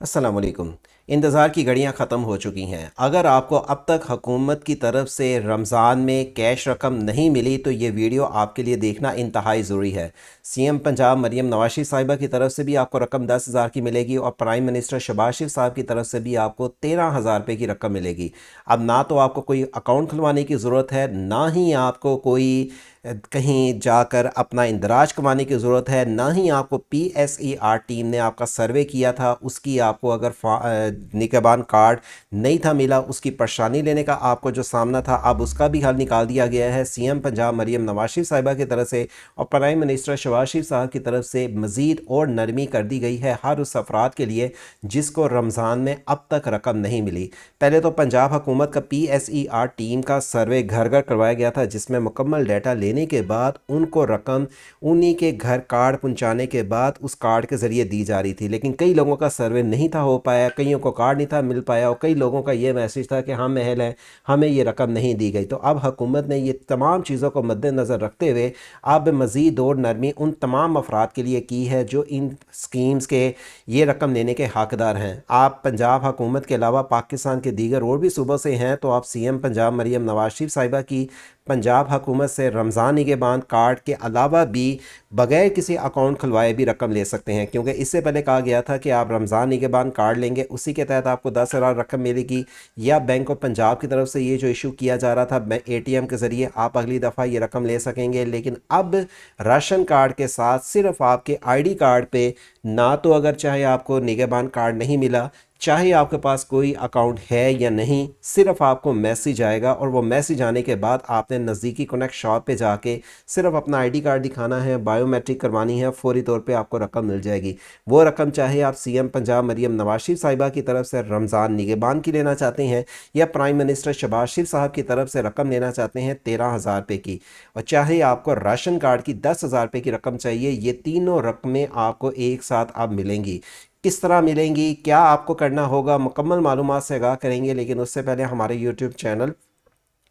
अस्सलाम वालेकुम। इंतज़ार की घड़ियां ख़त्म हो चुकी हैं। अगर आपको अब तक हुकूमत की तरफ से रमज़ान में कैश रकम नहीं मिली तो ये वीडियो आपके लिए देखना इंतहाई ज़रूरी है। सीएम पंजाब मरीम नवाज शरीफ साहिबा की तरफ से भी आपको रकम 10,000 की मिलेगी और प्राइम मिनिस्टर शहबाज शरीफ साहब की तरफ से भी आपको 13,000 रुपये की रकम मिलेगी। अब ना तो आपको कोई अकाउंट खुलवाने की ज़रूरत है, ना ही आपको कोई कहीं जाकर अपना इंदराज कमाने की ज़रूरत है, ना ही आपको PSER टीम ने आपका सर्वे किया था उसकी आपको अगर निगहबान कार्ड नहीं था मिला, उसकी परेशानी लेने का आपको जो सामना था अब उसका भी हल निकाल दिया गया है। सीएम पंजाब मरीम नवाज शरीफ साहिबा की तरफ से और प्राइम मिनिस्टर शहबाज शरीफ साहब की तरफ से मज़ीद और नरमी कर दी गई है हर उस अफराद के लिए जिसको रमज़ान में अब तक रकम नहीं मिली। पहले तो पंजाब हुकूमत का PSER टीम का सर्वे घर घर करवाया गया था जिसमें मुकम्मल डाटा लेने के बाद उनको रकम उन्हीं के घर कार्ड पहुंचाने के बाद उस कार्ड के ज़रिए दी जा रही थी। लेकिन कई लोगों का सर्वे नहीं था हो पाया, कईयों को कार्ड नहीं था मिल पाया और कई लोगों का ये मैसेज था कि हम अहल हैं, हमें ये रकम नहीं दी गई। तो अब हुकूमत ने ये तमाम चीज़ों को मद्देनज़र रखते हुए अब मज़ीद और नरमी उन तमाम अफराद के लिए की है जो इन स्कीम्स के ये रकम लेने के हकदार हैं। आप पंजाब हुकूमत के अलावा पाकिस्तान के दीगर और भी सूबों से हैं तो आप सीएम पंजाब मरीम नवाज शरीफ साहिबा की पंजाब हुकूमत से रमज़ान निगहबान कार्ड के अलावा भी बग़ैर किसी अकाउंट खुलवाए भी रकम ले सकते हैं, क्योंकि इससे पहले कहा गया था कि आप रमज़ान निगहबान कार्ड लेंगे उसी के तहत आपको 10,000 रकम मिलेगी, या बैंक ऑफ पंजाब की तरफ से ये जो इशू किया जा रहा था ATM के ज़रिए आप अगली दफ़ा ये रकम ले सकेंगे। लेकिन अब राशन कार्ड के साथ सिर्फ आपके ID कार्ड पे ना तो अगर चाहे आपको निगहबान कार्ड नहीं मिला, चाहे आपके पास कोई अकाउंट है या नहीं, सिर्फ आपको मैसेज आएगा और वो मैसेज आने के बाद आपने नज़दीकी कनेक्ट शॉप पे जाके सिर्फ अपना ID कार्ड दिखाना है, बायोमेट्रिक करवानी है, फौरी तौर पे आपको रकम मिल जाएगी। वो रकम चाहे आप सीएम पंजाब मरीम नवाज शरीफ साहिबा की तरफ से रमज़ान निगहबान की लेना चाहते हैं या प्राइम मिनिस्टर शहबाज शरीफ साहब की तरफ से रकम लेना चाहते हैं 13,000 रुपये की, और चाहे आपको राशन कार्ड की 10,000 रुपये की रकम चाहिए, ये तीनों रकमें आपको एक साथ अब मिलेंगी। किस तरह मिलेंगी, क्या आपको करना होगा, मुकम्मल मालूमात से आगाह करेंगे। लेकिन उससे पहले हमारे YouTube चैनल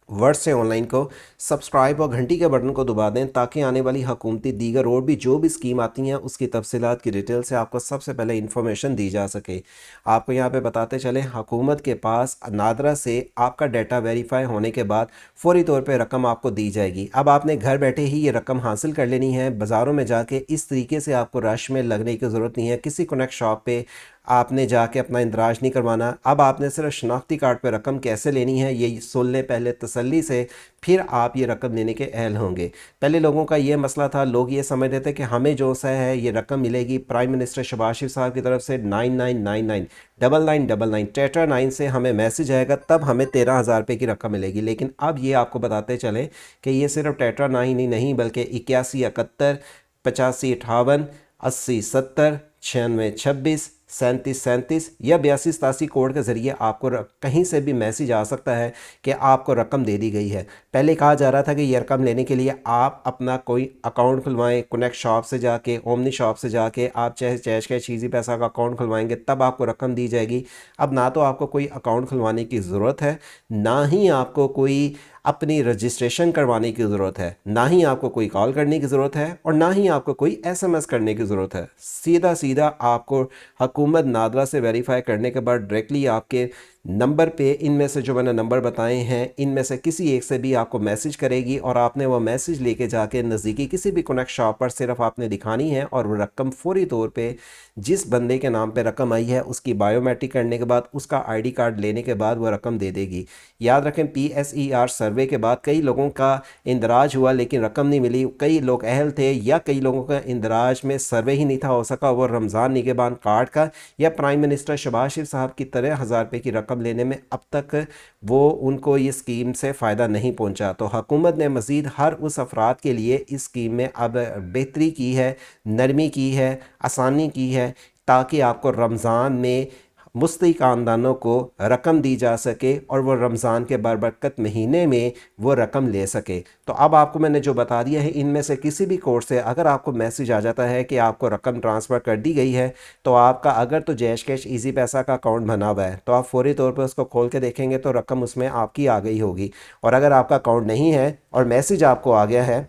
वर्ड से ऑनलाइन को सब्सक्राइब और घंटी के बटन को दबा दें ताकि आने वाली हुकूमती दीगर और भी जो भी स्कीम आती हैं उसकी तफसीलात की डिटेल से आपको सबसे पहले इन्फॉर्मेशन दी जा सके। आपको यहाँ पे बताते चलें, हुकूमत के पास नादरा से आपका डाटा वेरीफाई होने के बाद फौरी तौर पे रकम आपको दी जाएगी। अब आपने घर बैठे ही ये रकम हासिल कर लेनी है, बाज़ारों में जाके इस तरीके से आपको रश में लगने की ज़रूरत नहीं है, किसी कनेक्ट शॉप पर आपने जाके अपना इंदराज नहीं करवाना। अब आपने सिर्फ शनाख्ती कार्ड पे रकम कैसे लेनी है ये सुन लें पहले तसल्ली से, फिर आप ये रकम लेने के अहल होंगे। पहले लोगों का ये मसला था, लोग ये समझ रहे थे कि हमें जो सा है ये रकम मिलेगी प्राइम मिनिस्टर शहबाज शरीफ साहब की तरफ से 9999 9999 टेट्रा 9 से हमें मैसेज आएगा तब हमें 13,000 रुपये की रकम मिलेगी। लेकिन अब ये आपको बताते चलें कि ये सिर्फ टेट्रा 9 ही नहीं बल्कि 8171 8558 8070 9626 3737 या 8287 कोड के ज़रिए आपको कहीं से भी मैसेज आ सकता है कि आपको रकम दे दी गई है। पहले कहा जा रहा था कि ये रकम लेने के लिए आप अपना कोई अकाउंट खुलवाएं, कनेक्ट शॉप से जाके, ओमनी शॉप से जाके आप चाहे कैश कैश ईजी पैसा का अकाउंट खुलवाएंगे तब आपको रकम दी जाएगी। अब ना तो आपको कोई अकाउंट खुलवाने की ज़रूरत है, ना ही आपको कोई अपनी रजिस्ट्रेशन करवाने की ज़रूरत है, ना ही आपको कोई कॉल करने की ज़रूरत है और ना ही आपको कोई SMS करने की ज़रूरत है। सीधा सीधा आपको हुकूमत नादरा से वेरीफाई करने के बाद डायरेक्टली आपके नंबर पे, इनमें से जो मैंने नंबर बताए हैं इनमें से किसी एक से भी आपको मैसेज करेगी और आपने वो मैसेज लेके जाके नज़दीकी किसी भी कनेक्ट शॉप पर सिर्फ आपने दिखानी है और वो रकम फौरी तौर पे जिस बंदे के नाम पे रकम आई है उसकी बायोमेट्रिक करने के बाद उसका ID कार्ड लेने के बाद वो रकम दे देगी। याद रखें, PSER सर्वे के बाद कई लोगों का इंदराज हुआ लेकिन रकम नहीं मिली, कई लोग अहल थे या कई लोगों का इंदराज में सर्वे ही नहीं था हो सका, वो रमज़ान निगहबान कार्ड का या प्राइम मिनिस्टर शहबाज शरीफ साहब की 13,000 रुपये की रकम लेने में अब तक वो उनको ये स्कीम से फ़ायदा नहीं पहुंचा। तो हुकूमत ने मज़ीद हर उस अफराद के लिए इस स्कीम में अब बेहतरी की है, नरमी की है, आसानी की है ताकि आपको रमज़ान में मुस्तई ख़ानदानों को रकम दी जा सके और वो रमज़ान के बरबरकत महीने में वो रकम ले सके। तो अब आपको मैंने जो बता दिया है इनमें से किसी भी कोर्स से अगर आपको मैसेज आ जाता है कि आपको रकम ट्रांसफ़र कर दी गई है तो आपका अगर तो जैश कैश ईजी पैसा का अकाउंट बना हुआ है तो आप फौरी तौर पर उसको खोल के देखेंगे तो रकम उसमें आपकी आ गई होगी। और अगर आपका अकाउंट नहीं है और मैसेज आपको आ गया है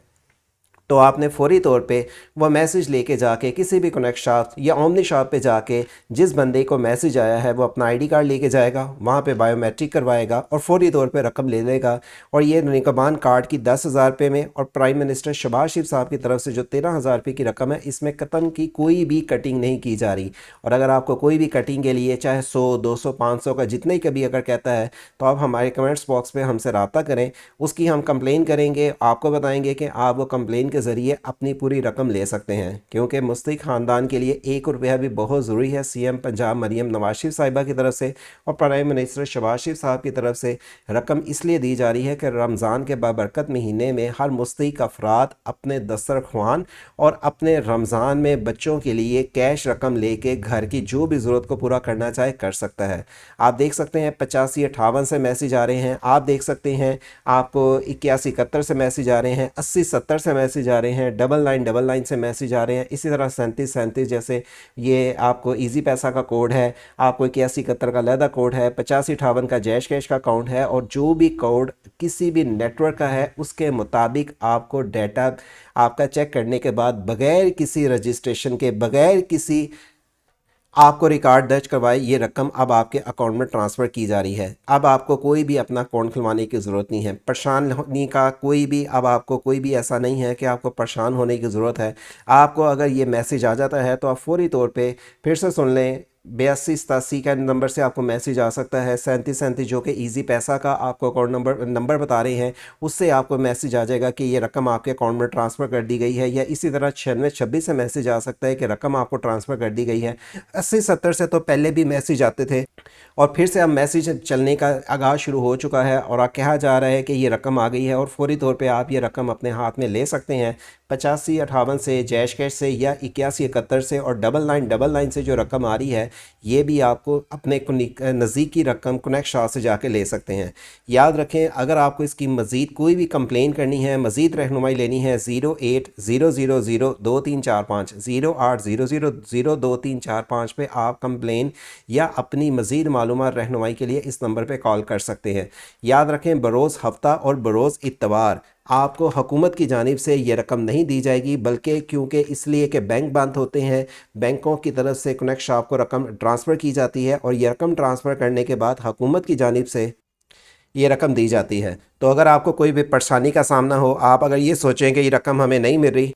तो आपने फौरी तौर पे वह मैसेज लेके जाके किसी भी कनेक्ट शॉप या ओमनी शॉप पे जाके जिस बंदे को मैसेज आया है वो अपना आईडी कार्ड लेके जाएगा, वहाँ पे बायोमेट्रिक करवाएगा और फौरी तौर पे रकम ले लेगा। और ये निगहबान कार्ड की 10,000 रुपये में और प्राइम मिनिस्टर शहबाज शरीफ साहब की तरफ से जो 13,000 रुपये की रकम है, इसमें कतन की कोई भी कटिंग नहीं की जा रही। और अगर आपको कोई भी कटिंग के लिए चाहे 100, 200, 500 का जितना ही कभी अगर कहता है तो आप हमारे कमेंट्स बॉक्स पे हमसे रब्ता करें, उसकी हम कंप्लेन करेंगे, आपको बताएंगे कि आप वो कंप्लेन के ज़रिए अपनी पूरी रकम ले सकते हैं। क्योंकि मुस्तक ख़ानदान के लिए 1 रुपया भी बहुत ज़रूरी है। सीएम पंजाब मरीम नवाज शरीफ साहिबा की तरफ से और प्राइम मिनिस्टर शहबाज शरीफ साहब की तरफ से रकम इसलिए दी जा रही है कि रमज़ान के बाबरकत महीने में हर मुस्तक अफराद अपने दस्तरख्वान और अपने रमज़ान में बच्चों के लिए कैश रकम लेके घर की जो भी ज़रूरत को पूरा करना चाहे कर सकता है। आप देख सकते हैं 85-58 से मैसेज आ रहे हैं, आप देख सकते हैं आपको 81-71 से मैसेज आ रहे हैं, 80-70 से मैसेज आ रहे हैं, 9999 से मैसेज आ रहे हैं, इसी तरह 3737 जैसे ये आपको इजी पैसा का कोड है, आपको 81-71 का लैदा कोड है, 85-58 का जैश कैश का अकाउंट है। और जो भी कोड किसी भी नेटवर्क का है उसके मुताबिक आपको डाटा आपका चेक करने के बाद बग़ैर किसी रजिस्ट्रेशन के, बग़ैर किसी आपको रिकॉर्ड दर्ज करवाए ये रकम अब आपके अकाउंट में ट्रांसफ़र की जा रही है। अब आपको कोई भी अपना अकाउंट खुलवाने की ज़रूरत नहीं है, परेशान होने का कोई भी, अब आपको कोई भी ऐसा नहीं है कि आपको परेशान होने की ज़रूरत है। आपको अगर ये मैसेज आ जाता है तो आप फौरी तौर पे फिर से सुन लें, 8287 का नंबर से आपको मैसेज आ सकता है, 3737 जो कि इजी पैसा का आपको अकाउंट नंबर बता रहे हैं, उससे आपको मैसेज आ जाएगा कि ये रकम आपके अकाउंट में ट्रांसफ़र कर दी गई है। या इसी तरह 9626 से मैसेज आ सकता है कि रकम आपको ट्रांसफ़र कर दी गई है। 80-70 से तो पहले भी मैसेज आते थे और फिर से अब मैसेज चलने का आगाज़ शुरू हो चुका है और कहा जा रहा है कि ये रकम आ गई है और फौरी तौर पे आप ये रकम अपने हाथ में ले सकते हैं। 85-58 से, जैश कैश से या 81-71 से और 9999 से जो रकम आ रही है ये भी आपको अपने नज़दीकी रकम कनेक्ट शॉप से जाके ले सकते हैं। याद रखें, अगर आपको इसकी मज़ीद कोई भी कंप्लेन करनी है, मज़ीद रहनुमाई लेनी है, 0800022345 0800022345 पे आप कंप्लेन या अपनी मज़ीद मालूमात रहनुमाई के लिए इस नंबर पे कॉल कर सकते हैं। याद रखें, बरोज़ हफ्ता और बरोज़ इतवार आपको हुकूमत की जानिब से ये रकम नहीं दी जाएगी, बल्कि क्योंकि इसलिए कि बैंक बंद होते हैं, बैंकों की तरफ से कनेक्ट शॉप को रकम ट्रांसफ़र की जाती है और ये रकम ट्रांसफ़र करने के बाद हुकूमत की जानिब से ये रकम दी जाती है। तो अगर आपको कोई भी परेशानी का सामना हो, आप अगर ये सोचें कि ये रकम हमें नहीं मिल रही,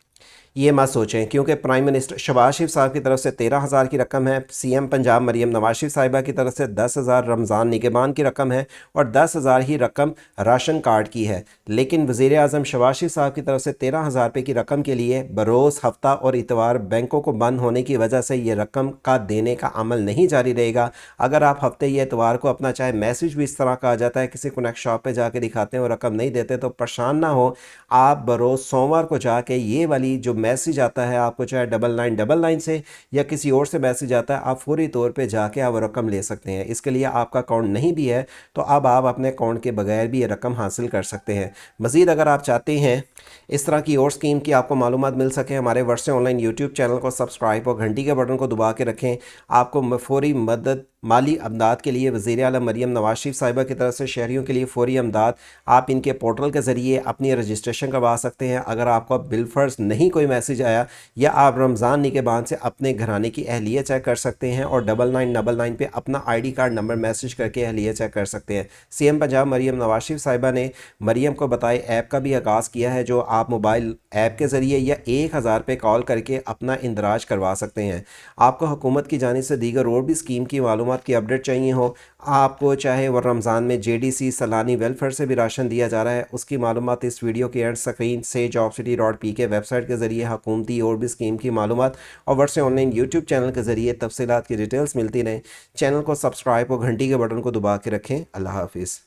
ये मत सोचें, क्योंकि प्राइम मिनिस्टर शहबाज शरीफ साहब की तरफ से 13,000 की रकम है, सीएम पंजाब मरीम नवाज शरीफ साहिबा की तरफ से 10,000 रमज़ान निगहबान की रकम है और 10,000 ही रकम राशन कार्ड की है। लेकिन वज़ीर आज़म शहबाज शरीफ साहब की तरफ से 13,000 रुपये की रकम के लिए बरोज़ हफ्ता और इतवार बैंकों को बंद होने की वजह से ये रकम का देने का अमल नहीं जारी रहेगा। अगर आप हफ्ते या इतवार को अपना चाहे मैसेज भी इस तरह का आ जाता है, किसी कनेक्ट शॉप पर जाके दिखाते हैं और रकम नहीं देते, तो परेशान ना हो, आप बरोज़ सोमवार को जाके ये वाली जो मैसेज आता है आपको, चाहे 9999 से या किसी और से मैसेज आता है, आप फौरी तौर पे जाके आप रकम ले सकते हैं। इसके लिए आपका अकाउंट नहीं भी है तो अब आप अपने अकाउंट के बगैर भी ये रकम हासिल कर सकते हैं। मज़ीद अगर आप चाहते हैं इस तरह की और स्कीम की आपको मालूमात मिल सके, हमारे वर्षे ऑनलाइन यूट्यूब चैनल को सब्सक्राइब और घंटी के बटन को दबा के रखें। आपको फौरी मदद, माली अमदाद के लिए वज़ीर आला मरीम नवाज शरीफ साहिबा की तरफ से शहरियों के लिए फ़ौरी अमदाद आप इनके पोर्टल के ज़रिए अपनी रजिस्ट्रेशन करवा सकते हैं। अगर आपको बिलफर्ज नहीं कोई मैसेज आया या आप रमज़ान निगहबान से अपने घराने की अहलियत चेक कर सकते हैं और 9999 पे अपना ID कार्ड नंबर मैसेज करके अहलियत चेक कर सकते हैं। सीएम पंजाब मरीम नवाज शरीफ साहिबा ने मरीम को बताए ऐप का भी आगाज़ किया है, जो आप मोबाइल ऐप के ज़रिए या 1000 पे कॉल करके अपना इंदराज करवा सकते हैं। आपको हुकूमत की जानिब से दीगर और भी स्कीम की मालूमात की अपडेट चाहिए हो, आपको चाहे वह रमज़ान में JDC सलानी वेलफेयर से भी राशन दिया जा रहा है, उसकी मालूमात इस वीडियो के एंड स्क्रीन से jobcity.pk वेबसाइट के ज़रिए हुकूमती और भी स्कीम की मालूमात और वर्षे ऑनलाइन यूट्यूब चैनल के ज़रिए तफसीलात की डिटेल्स मिलती रहें। चैनल को सब्सक्राइब और घंटी के बटन को दबा के रखें। अल्लाह हाफिज़।